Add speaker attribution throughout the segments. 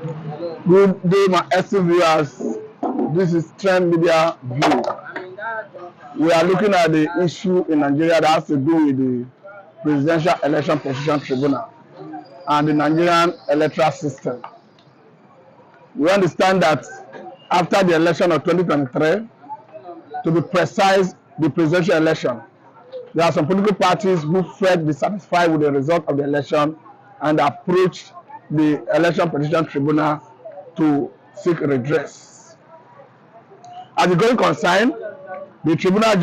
Speaker 1: Good day, my esteemed viewers. This is Trend Media View. We are looking at the issue in Nigeria that has to do with the Presidential Election Position Tribunal and the Nigerian electoral system. We understand that after the election of 2023, to be precise, the presidential election, there are some political parties who felt dissatisfied with the result of the election and approached the Election Petition Tribunal to seek redress. As the going concern, the tribunal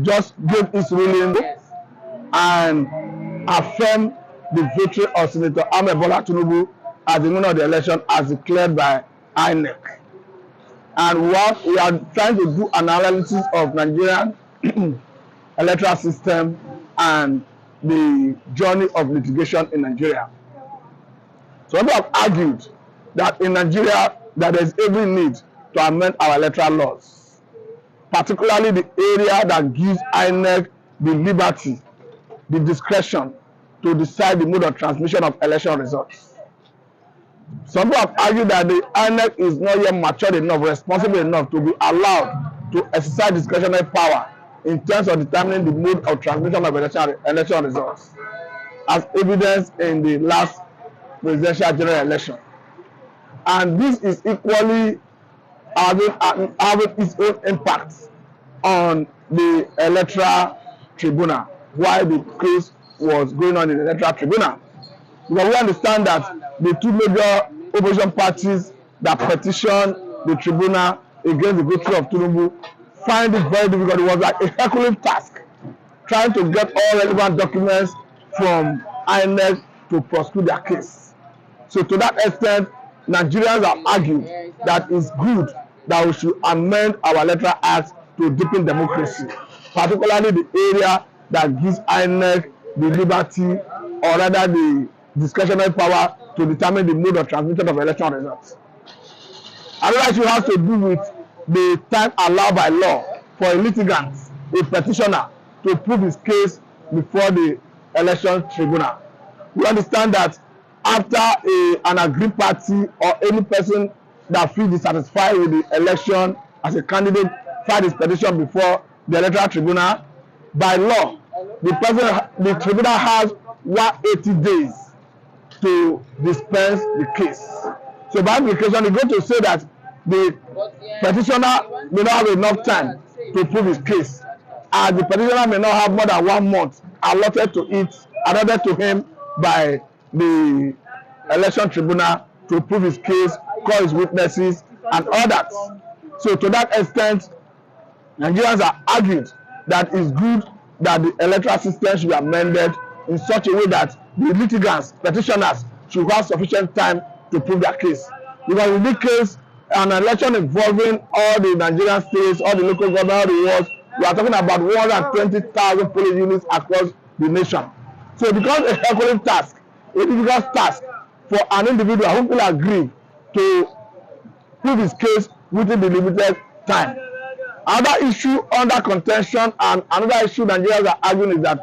Speaker 1: just gave its ruling and affirmed the victory of Senator Ahmed Bola Tinubu as the winner of the election as declared by INEC. And what we are trying to do analysis of Nigerian electoral system and the journey of litigation in Nigeria. So we have argued that in Nigeria that there is every need to amend our electoral laws, particularly the area that gives INEC the liberty, the discretion to decide the mode of transmission of election results. Some people have argued that the INEC is not yet matured enough, responsible enough to be allowed to exercise discretionary power in terms of determining the mode of transmission of election results, as evidenced in the last presidential general election. And this is equally having its own impact on the electoral tribunal while the case was going on in the electoral tribunal. Because we understand that the two major opposition parties that petitioned the tribunal against the victory of Tinubu find it very difficult. It was like a Herculean task trying to get all relevant documents from INEC to prosecute their case. So to that extent, Nigerians have argued that it's good that we should amend our electoral act to deepen democracy, particularly the area that gives INEC the liberty or rather the discretionary power to determine the mode of transmission of election results. Another issue has to do with the time allowed by law for a litigant, a petitioner, to prove his case before the election tribunal. We understand that after an aggrieved party or any person that feels dissatisfied with the election as a candidate filed his petition before the electoral tribunal, by law, the tribunal has 180 days to dispense the case. So by implication, it's going to say that the petitioner may not have enough time to prove his case, and the petitioner may not have more than 1 month allotted to him by the election tribunal to prove his case, call his witnesses, and all that. So to that extent, Nigerians are arguing that it's good that the electoral system should be amended in such a way that the litigants, petitioners, should have sufficient time to prove their case. Because in this case, an election involving all the Nigerian states, all the local government, all the wards, we are talking about 120,000 polling units across the nation. So it becomes a Herculean task, a difficult task for an individual who will agree to prove his case within the limited time. Another issue under contention and another issue Nigerians are arguing is that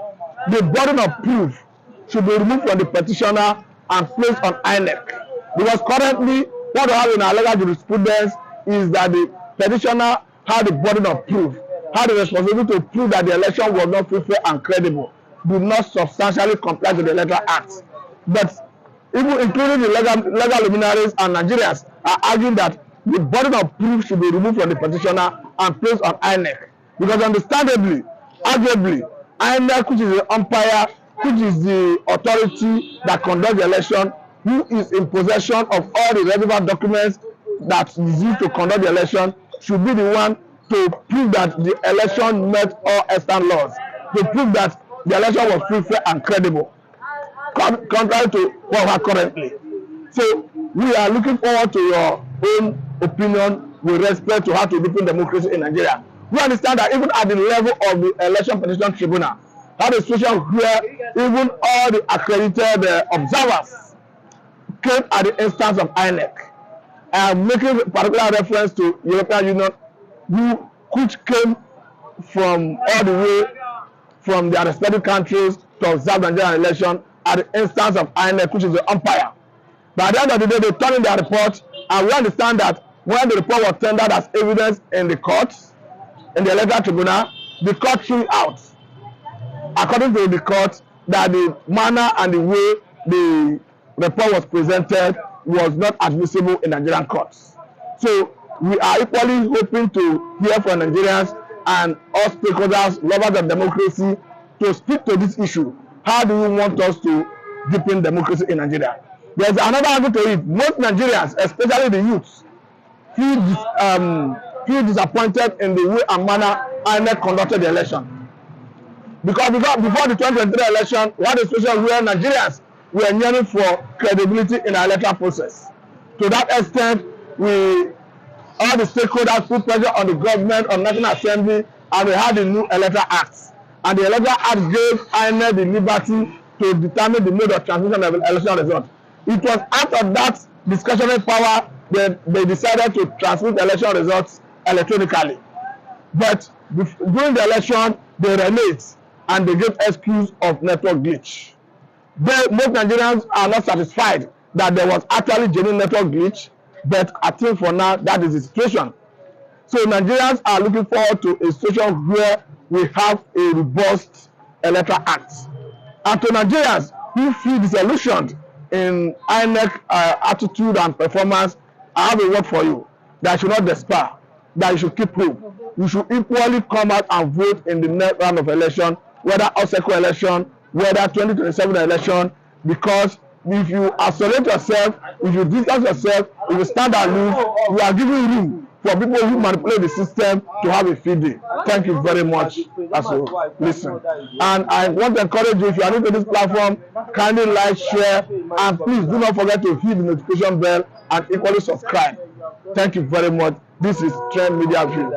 Speaker 1: the burden of proof should be removed from the petitioner and placed on INEC. Because currently, what we have in our legal jurisprudence is that the petitioner had the burden of proof, had the responsibility to prove that the election was not free, fair, and credible, did not substantially comply with the Electoral Act. But even including the legal luminaries and Nigerians are arguing that the burden of proof should be removed from the petitioner and placed on INEC. Because understandably, arguably, INEC, which is the umpire, which is the authority that conducts the election, who is in possession of all the relevant documents that is used to conduct the election, should be the one to prove that the election met all extant laws, to prove that the election was free, fair, and credible, contrary to what we have currently. So we are looking forward to your own opinion with respect to how to deepen democracy in Nigeria. We understand that even at the level of the Election Petition Tribunal, had a situation where even all the accredited observers came at the instance of INEC. I am making particular reference to European Union, which came from all the way from their respective countries to observe the Nigerian election at the instance of INEC, which is the umpire. But at the end of the day, they turn in their report, and we understand that when the report was tendered as evidence in the court, in the electoral tribunal, the court threw out, according to the court, that the manner and the way the report was presented was not admissible in Nigerian courts. So we are equally hoping to hear from Nigerians and all stakeholders, lovers of democracy, to speak to this issue. How do you want us to deepen democracy in Nigeria? There's another angle to it. Most Nigerians, especially the youths, feel disappointed in the way and manner INEC conducted the election. Because before the 2023 election, we had a situation where Nigerians were yearning for credibility in our electoral process. To that extent, all the stakeholders put pressure on the government, on National Assembly, and we had the new Electoral Act. And the Electoral Act gave INEC the liberty to determine the mode of transmission of the election result. It was out of that discretionary power that they decided to transmit election results electronically. But during the election, they reneged and they gave excuse of network glitch. Most Nigerians are not satisfied that there was actually genuine network glitch, but I think for now that is the situation. So Nigerians are looking forward to a situation where we have a robust electoral act. And to Nigerians who feel disillusioned in INEC attitude and performance, I have a word for you: that you should not despair, that you should keep hope. You should equally come out and vote in the next round of election, whether Oseko election, whether 2027 election, because if you isolate yourself, if you distance yourself, if you stand aloof, you are giving room for people who manipulate the system to have a field day. Thank you very much as you listen. And I want to encourage you, if you are new to this platform, kindly like, share, and please do not forget to hit the notification bell and equally subscribe. Thank you very much. This is Trend Media View.